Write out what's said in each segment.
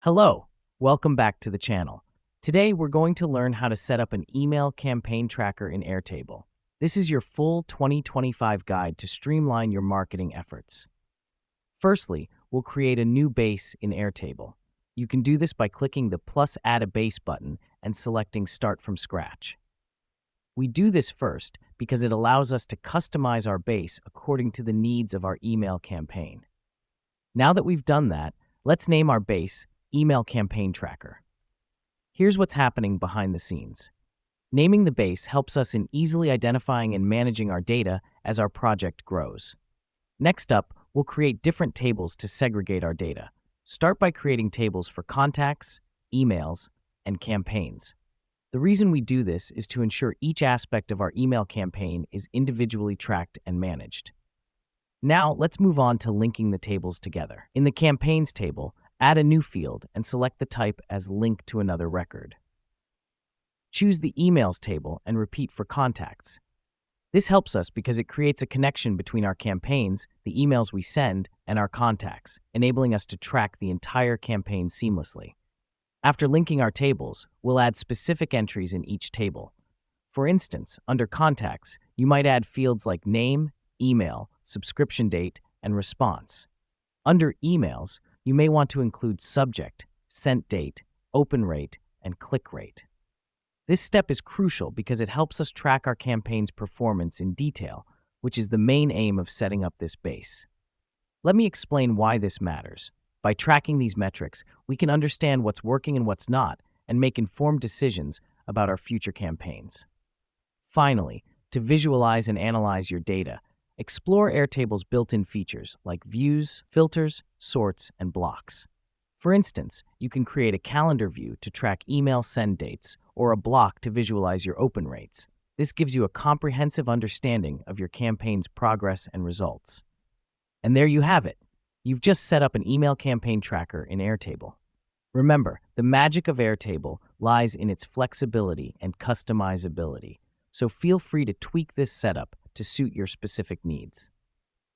Hello, welcome back to the channel. Today we're going to learn how to set up an email campaign tracker in Airtable. This is your full 2025 guide to streamline your marketing efforts. Firstly, we'll create a new base in Airtable. You can do this by clicking the plus add a base button and selecting start from scratch. We do this first because it allows us to customize our base according to the needs of our email campaign. Now that we've done that, let's name our base Email Campaign Tracker. Here's what's happening behind the scenes. Naming the base helps us in easily identifying and managing our data as our project grows. Next up, we'll create different tables to segregate our data. Start by creating tables for contacts, emails, and campaigns. The reason we do this is to ensure each aspect of our email campaign is individually tracked and managed. Now, let's move on to linking the tables together. In the Campaigns table, add a new field and select the type as Link to another record. Choose the Emails table and repeat for Contacts. This helps us because it creates a connection between our campaigns, the emails we send, and our contacts, enabling us to track the entire campaign seamlessly. After linking our tables, we'll add specific entries in each table. For instance, under Contacts, you might add fields like name, email, subscription date, and response. Under Emails, you may want to include subject, sent date, open rate, and click rate. This step is crucial because it helps us track our campaign's performance in detail, which is the main aim of setting up this base. Let me explain why this matters. By tracking these metrics, we can understand what's working and what's not, and make informed decisions about our future campaigns. Finally, to visualize and analyze your data, explore Airtable's built-in features like views, filters, sorts, and blocks. For instance, you can create a calendar view to track email send dates or a block to visualize your open rates. This gives you a comprehensive understanding of your campaign's progress and results. And there you have it. You've just set up an email campaign tracker in Airtable. Remember, the magic of Airtable lies in its flexibility and customizability, so feel free to tweak this setup to suit your specific needs.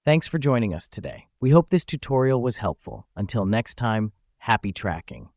Thanks for joining us today. We hope this tutorial was helpful. Until next time, happy tracking.